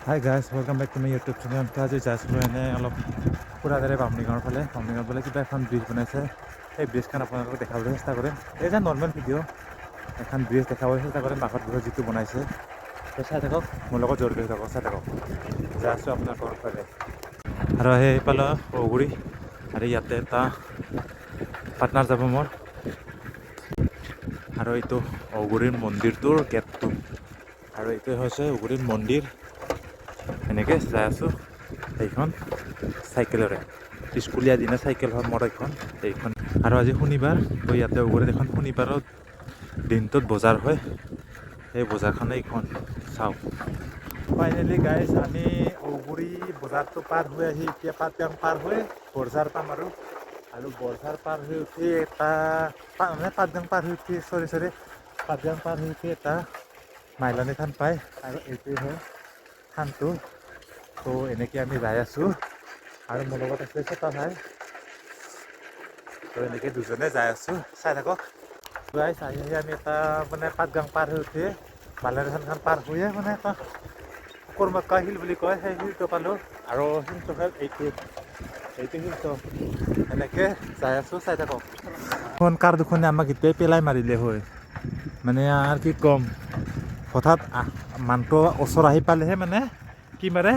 Hi guys, welcome back to my YouTube channel. আজি যাইছিলোঁ এনে অলপ পুৰাদাৰে বামুণীগাঁৱৰ ফালে বোলে কিবা এখন ব্ৰিজ বনাইছে। সেই ব্ৰিজখন আপোনালোকক দেখাবলৈ চেষ্টা কৰিম। এই যে নৰ্মেল ভিডিঅ' এখন ব্ৰিজ দেখাবলৈ চেষ্টা কৰিম বাঁহৰ ব্ৰিজ যিটো বনাইছে। তো চাই থাকক, মোৰ লগত জড়িত হৈ থাকক, চাই থাকক। যাই আছোঁ আপোনালোকৰ ফালে আৰু সেইফালে অগুৰি আৰু ইয়াতে এটা পাৰ্টনাৰ যাব মোৰ আৰু এইটো অগুৰিৰ মন্দিৰটোৰ গেটটো আৰু এইটো হৈছে অগুৰিৰ মন্দিৰ। এনেকৈ যাই আছোঁ এইখন চাইকেলেৰে স্কুলীয়া দিনা চাইকেল হয় মোৰ এইখন আৰু আজি শনিবাৰ। তো ইয়াতে উগুৰিত এখন শনিবাৰত দিনটোত বজাৰ হয়, সেই বজাৰখন এইখন চাওক। ফাইনেলি গাইজ আমি উগুৰি বজাৰটো পাৰ হৈ আহি এতিয়া পাটগাং পাৰ হৈ বৰঝাৰ পাম আৰু বৰঝাৰ পাৰ হৈ উঠি এটা মানে পাটগাং পাৰ হৈ উঠি পাটগাং পাৰ হৈ উঠি এটা মাইলানী থান পায় আৰু এইটোৱে হয় থানটো। তো এনেকৈ আমি যাই আছোঁ আৰু মোৰ লগত আছে ছটা ভাই। তো এনেকৈ দুজনে যাই আছোঁ, চাই থাকক। গাইজ আহি আমি এটা মানে পাটগাং পাৰ হৈ উঠি মাইলানী থানখন পাৰ হৈয়ে মানে এটা কৰ্মকা শিল বুলি কয়, সেই শিলটো পালোঁ আৰু শিলটো হ'ল এইটো শিলটো। এনেকৈ যাই আছোঁ, চাই থাকক। এখন কাৰ দুখনে আমাক এতিয়াই পেলাই মাৰিলে হয়, মানে আৰু কি ক'ম। হঠাৎ মানুহটো ওচৰ আহি পালেহে মানে কি মাৰে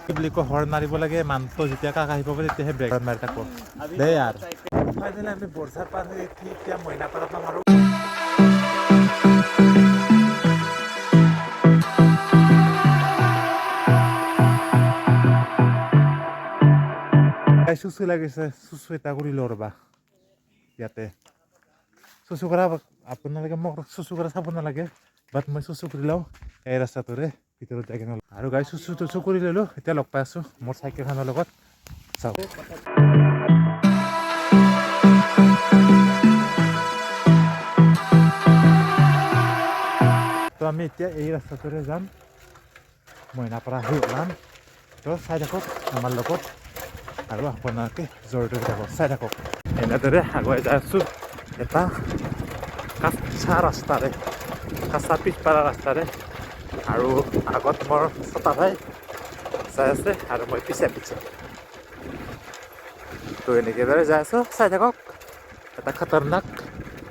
কি বুলি কয়, হৰ্ণ মাৰিব লাগে। মানুহটো যেতিয়া কাষ আহি পাব তেতিয়াহে ব্ৰেক মাৰি থাকোঁ দেই। আৰু ফাইনেলি আমি বৰঝাৰ পাৰ হৈ উঠি এতিয়া মইনাপাৰা পাম আৰু চুচু লাগিছে, চুচু এটা কৰি লওঁ ৰ'বা। ইয়াতে চুচু কৰা আপোনালোকে মোক চুচু কৰা চাব নালাগে, বাট মই চুচু কৰি লওঁ এই ৰাস্তাটোৰে ভিতৰত যাই কিনে। আৰু গাড়ী চুচু কৰি ল'লোঁ। এতিয়া লগ পাই আছোঁ মোৰ চাইকেলখনৰ লগত, চাওক। তো আমি এতিয়া এই ৰাস্তাটোৰে যাম, মইনাপাৰা আহি ওলাম। তো চাই থাকক আমাৰ লগত আৰু আপোনালোকে জড়িত হৈ থাকক, চাই থাকক। এনেদৰে আগুৱাই যাই আছোঁ এটা কাঁচা ৰাস্তাৰে, কাঁচা পিছপাৰা ৰাস্তাৰে আৰু আগত মোৰ ছটা ভাই যাই আছে আৰু মই পিছে তো এনেকেদৰে যাই আছোঁ, চাই থাকক। এটা খতৰনাক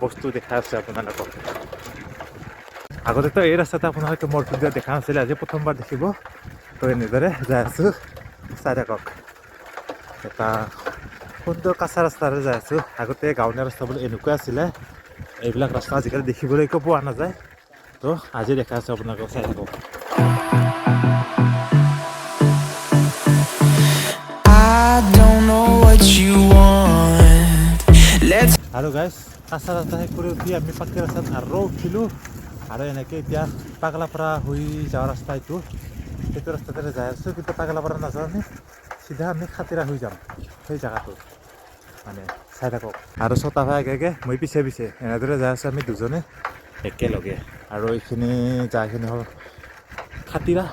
বস্তু দেখাই আছে আপোনালোকক। আগতেতো এই ৰাস্তাতে আপোনালোকে মোৰ ভিডিঅ' দেখা নাছিলে, আজি প্ৰথমবাৰ দেখিব। তো এনেদৰে যাই আছোঁ, চাই থাকক। এটা সুন্দৰ কাঁচা ৰাস্তাৰে যাই আছোঁ। আগতে গাঁৱলীয়া ৰাস্তা বুলি এনেকুৱা আছিলে, এইবিলাক ৰাস্তা আজিকালি দেখিবলৈ একো পোৱা নাযায়। তো আজি দেখাই আছোঁ আপোনালোকক, চাই থাকক। আৰু গাইজ কাঁচা ৰাস্তা শেষ কৰি উঠি আমি পাকি ৰাস্তাত আৰু উঠিলোঁ আৰু এনেকৈ এতিয়া পাগলাপাৰা হৈ যোৱা ৰাস্তা এইটো, সেইটো ৰাস্তাতে যাই আছোঁ। কিন্তু পাগলাপাৰা নাযাওঁ, আমি চিধা আমি খাতিৰা হৈ যাম সেই জেগাটোত, মানে চাই থাকক। আৰু ছটা ভাই আগে মই পিছে এনেদৰে যাই আছোঁ আমি দুজনে একেলগে। আৰু এইখিনি জেগাখিনি হ'ল খাতিৰা,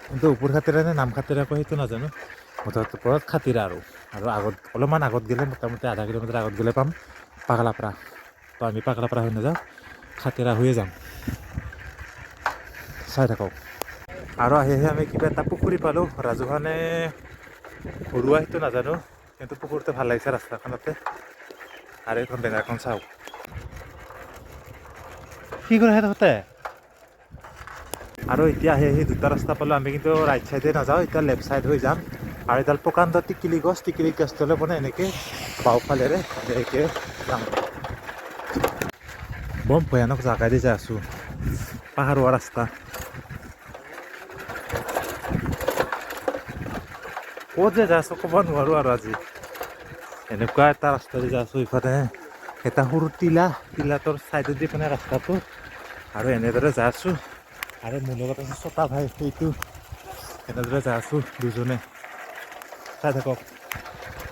কিন্তু ওপৰ খাতিৰা নে নাম খাতিৰা কয় সেইটো নাজানো। মুঠতে ওপৰত খাতিৰা আৰু আগত অলপমান আগত গ'লে মোটামুটি আধা কিলোমিটাৰ আগত গ'লে পাম পাগলাপাৰা। তো আমি পাগলাপাৰা হৈ নাযাওঁ, খাতিৰা হৈয়ে যাম, চাই থাকক। আৰু আহি আমি কিবা এটা পুখুৰী পালোঁ, ৰাজহুৱানে ঘৰুৱা সেইটো নাজানো, কিন্তু পুখুৰীটো ভাল লাগিছে ৰাস্তাখনতে। আৰু এইখন বেনাৰখন চাওক, কি কৰে সিহঁতে। আৰু এতিয়া আহি দুটা ৰাস্তা পালোঁ আমি, কিন্তু ৰাইট চাইডে নাযাওঁ, এতিয়া লেফ্ট চাইড হৈ যাম। আৰু এডাল প্ৰকাণ্ড টিকিলি গছডালে মানে এনেকৈ বাওঁফালেৰে এনেকৈ যাম। বৰ ভয়ানক জেগাদি যাই আছোঁ, পাহাৰোৱা ৰাস্তা। ক'ত যে যাই আছোঁ ক'ব নোৱাৰোঁ। আৰু আজি এনেকুৱা এটা ৰাস্তা দি যাই আছোঁ, ইফালে এটা সৰু টিলাটোৰ ছাইডেদি মানে ৰাস্তাটো, আৰু এনেদৰে যাই আছোঁ। আৰু মোৰ লগত আছে ছটা ভাই, সেইটো এনেদৰে যাই আছোঁ দুজনে, চাই থাকক।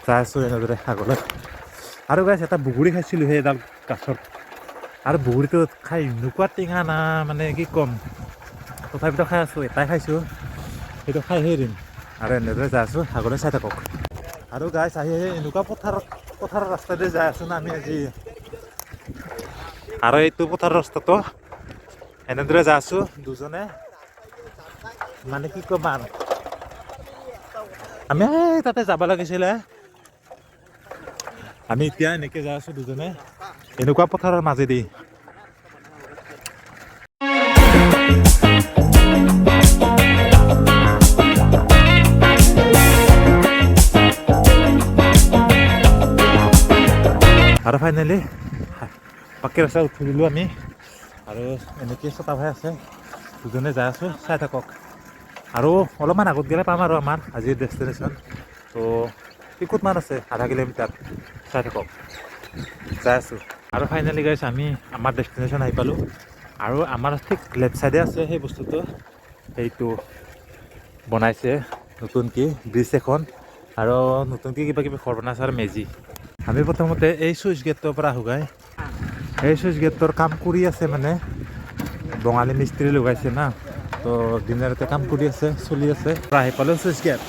যাই আছোঁ এনেদৰে আগলৈ। আৰু গাইছ এটা বগৰী খাইছিলোঁ সেই এডাল গাছৰ, আৰু বগৰীটো খাই এনেকুৱা টেঙা না, মানে কি ক'ম। তথাপিতো খাই আছোঁ, এটাই খাইছোঁ, সেইটো খাইহে এৰিম। আৰু এনেদৰে যাই আছোঁ আগলৈ, চাই থাকক। আৰু গাইছ আহি এনেকুৱা পথাৰৰ ৰাস্তাতে যাই আছোঁ না আমি আজি। আৰু এইটো পথাৰৰ ৰাস্তাটো এনেদৰে যাই আছোঁ দুজনে, মানে কি ক'ম আৰু আমি তাতে যাব লাগিছিলে আমি এতিয়া এনেকৈ যাই আছোঁ দুজনে এনেকুৱা পথাৰৰ মাজেদি আৰু ফাইনেলি পাকি ৰাস্তাত উঠি দিলোঁ আমি আৰু এনেকৈ ছটা ভাই আছে দুজনে যাই আছোঁ চাই থাকক আৰু অলপমান আগত গ'লে পাম আৰু আমাৰ আজিৰ ডেষ্টিনেশ্যন তো কিমান আছে আধা কিলোমিটাৰ চাই থাকক যাই আছোঁ আৰু ফাইনেলি গাইছ আমি আমাৰ ডেষ্টিনেশ্যন আহি পালোঁ আৰু আমাৰ ঠিক লেফ্ট ছাইডে আছে সেই বস্তুটো সেইটো বনাইছে নতুনকৈ ব্ৰিজ এখন আৰু নতুনকৈ কিবা কিবি ঘৰ বনাইছে আৰু মেজি আমি প্ৰথমতে এই চুইচ গেটৰ পৰা আহোঁ গাই এই চুইচ গেটৰ কাম কৰি আছে মানে বঙালী মিস্ত্ৰী লগাইছে না তো দিনে ৰাতে কাম কৰি আছে চলি আছে আহি পালেও চুইচ গেট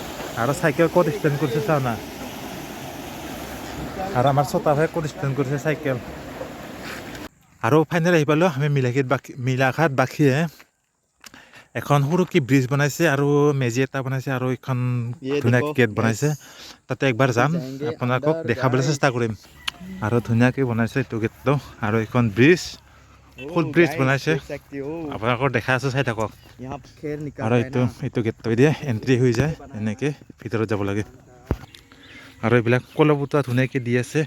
আৰু চাইকেল ক'ত ষ্টেণ্ড কৰিছে চাওঁ না আৰু আমাৰ ছটা ভাই ক'ত ষ্টেণ্ড কৰিছে চাইকেল আৰু ফাইনেল আহি পালোঁ আমি মিলাঘাট বাসীয়ে এখন সৰু কি ব্ৰিজ বনাইছে আৰু মেজি এটা বনাইছে আৰু এখন ধুনীয়া গেট বনাইছে তাতে একবাৰ যাম আপোনালোকক দেখাবলৈ চেষ্টা কৰিম আৰু ধুনীয়াকৈ বনাইছে এইটো গেটটো আৰু এইখন ব্ৰিজ ফুল ব্ৰিজ বনাইছে আপোনালোকক দেখাই আছোঁ চাই থাকক আৰু এইটো গেটটো দিয়ে এণ্ট্ৰি হৈ যায় এনেকৈ ভিতৰত যাব লাগে আৰু এইবিলাক কলপুতা ধুনীয়াকৈ দি আছে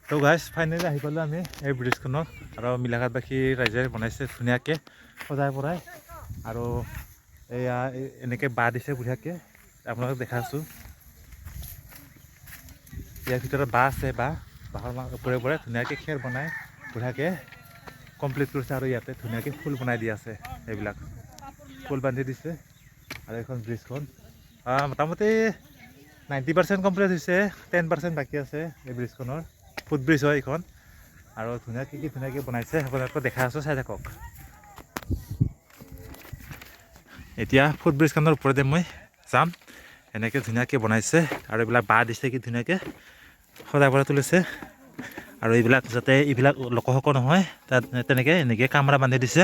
তো গাইজ ফাইনেলি আহি পালোঁ আমি এই ব্ৰিজখনত আৰু মিলাঘাটবাসী ৰাইজে বনাইছে ধুনীয়াকৈ সজাই পৰাই আৰু এয়া এনেকৈ বাঁহ দিছে বঢ়িয়াকৈ আপোনালোকক দেখাই আছোঁ ইয়াৰ ভিতৰত বাঁহ আছে বাঁহৰ ওপৰে ওপৰে ধুনীয়াকৈ খেৰ বনাই বঢ়িয়াকৈ কমপ্লিট কৰিছে আৰু ইয়াতে ধুনীয়াকৈ ফুল বনাই দি আছে এইবিলাক ফুল বান্ধি দিছে আৰু এইখন ব্ৰিজখন মোটামুটি 90% কমপ্লিট হৈছে 10% বাকী আছে এই ব্ৰিজখনৰ ফুট ব্ৰিজ হয় এইখন আৰু ধুনীয়াকৈ বনাইছে আপোনালোকক দেখাই আছোঁ চাই থাকক এতিয়া ফুট ব্ৰিজখনৰ ওপৰতে মই যাম এনেকৈ ধুনীয়াকৈ বনাইছে আৰু এইবিলাক বাঁহ দিছে কি ধুনীয়াকৈ সজাই পৰাই তুলিছে আৰু এইবিলাক যাতে এইবিলাক লোকসকল নহয় তাত এনেকৈ কামৰা বান্ধি দিছে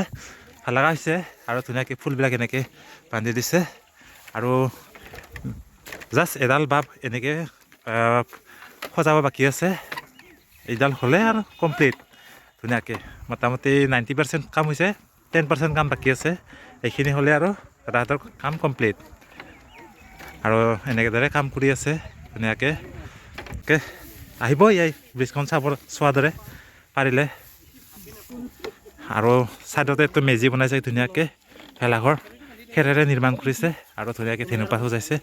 ভাল লগা হৈছে আৰু ধুনীয়াকৈ ফুলবিলাক এনেকৈ বান্ধি দিছে আৰু জাষ্ট এডাল বাপ এনেকৈ সজাব বাকী আছে এইডাল হ'লে আৰু কমপ্লিট ধুনীয়াকৈ মোটামুটি 90% কাম হৈছে 10% কাম বাকী আছে এইখিনি হ'লে আৰু তাহাঁতৰ কাম কমপ্লিট আৰু এনেকৈ কাম কৰি আছে ধুনীয়াকৈ আহিব এই ব্ৰিজখন চোৱাৰ দৰে পাৰিলে আৰু ছাইডতে এইটো মেজি বনাইছে ধুনীয়াকৈ ভেলাঘৰ খেৰেৰে নিৰ্মাণ কৰিছে আৰু ধুনীয়াকৈ ধেনুপাত সজাইছে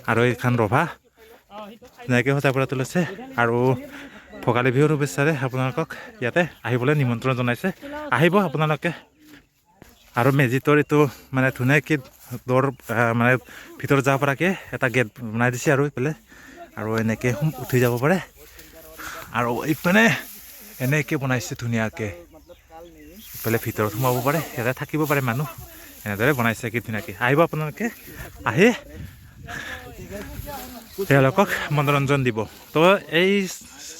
আৰু এইখন ৰভা ধুনীয়াকৈ সজাই পৰাই তুলিছে আৰু ভোগালী বিহুৰ শুভেচ্ছাৰে আপোনালোকক ইয়াতে আহিবলৈ নিমন্ত্ৰণ জনাইছে আহিব আপোনালোকে আৰু মেজিটোৰ এইটো মানে ধুনীয়াকৈ দৌৰ মানে ভিতৰত যাব পৰাকৈ এটা গেট বনাই দিছে আৰু এইফালে আৰু এনেকৈ উঠি যাব পাৰে আৰু এইপিনে এনেকৈ বনাইছে ধুনীয়াকৈ এইফালে ভিতৰত সোমাব পাৰে ইয়াতে থাকিব পাৰে মানুহ এনেদৰে বনাইছে কি ধুনীয়াকৈ আহিব আপোনালোকে আহি তেওঁলোকক মনোৰঞ্জন দিব তো এই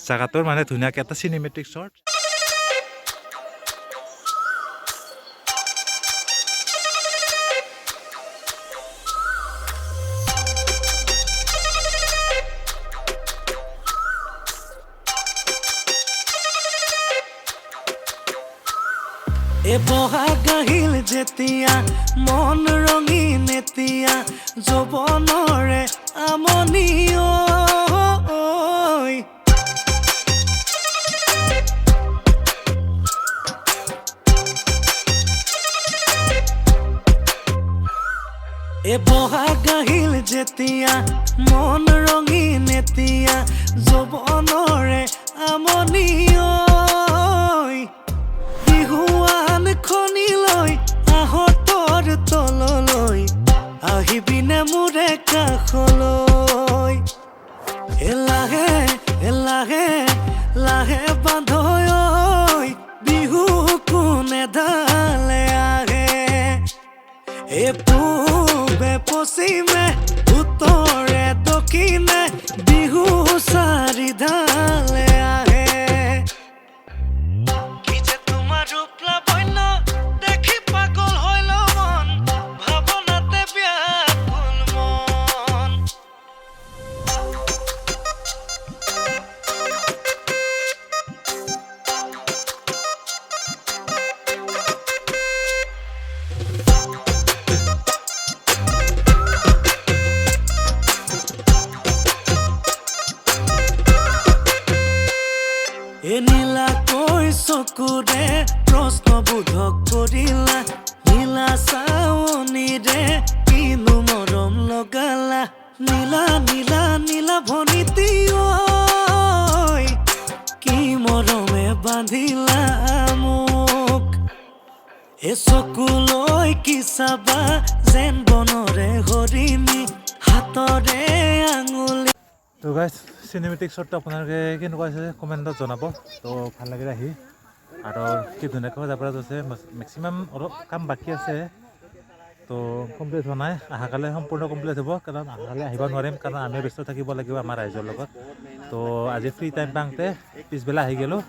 জাগাটোৰ মানে ধুনীয়াকৈ এটা চিনেমেটিক শ্বট বহাগ আহিল যেতিয়া মন ৰঙীন এতিয়া যৌৱনৰে আমনি বহাগ আহিল যেতিয়া মন ৰঙীন এতিয়া যৌৱনৰে আমনি বিহুৱান খনিলৈ আহঁতৰ তললৈ আহিবিনে মোৰে কাষলৈ লাহে লাহে লাহে বান্ধৈ বিহু কোনে ঢালে আহে পূবে পশ্চিমে উত্তৰে দক্ষিণে বিহু চাৰি ঢালে আহে কি যে তোমাৰ ৰূপ লাবণ্য দেখি পাগল হৈল মন নীলা নীলা নীলা ভনিতী ঐ কি মৰমে বান্ধিলা মোক এ চকুলৈ কি চাবা যেন বনৰে হৰিণী হাতৰে আঙুলি তো গাইজ চিনেমেটিক শ্বটটো আপোনালোকে কেনেকুৱা হৈছে কমেণ্টত জনাব তো ভাল লাগিলে আহি আৰু কি ধুনীয়াকৈ সজাই পৰা গৈছে মেক্সিমাম অলপ কাম বাকী আছে তো কমপ্লিট হোৱা নাই অহাকালি সম্পূৰ্ণ কমপ্লিট হ'ব কাৰণ অহাকালি আহিব নোৱাৰিম কাৰণ আমিও ব্যস্ত থাকিব লাগিব আমাৰ ৰাইজৰ লগত তো আজি ফ্ৰী টাইম পাওঁতে পিছবেলা আহি গ'লোঁ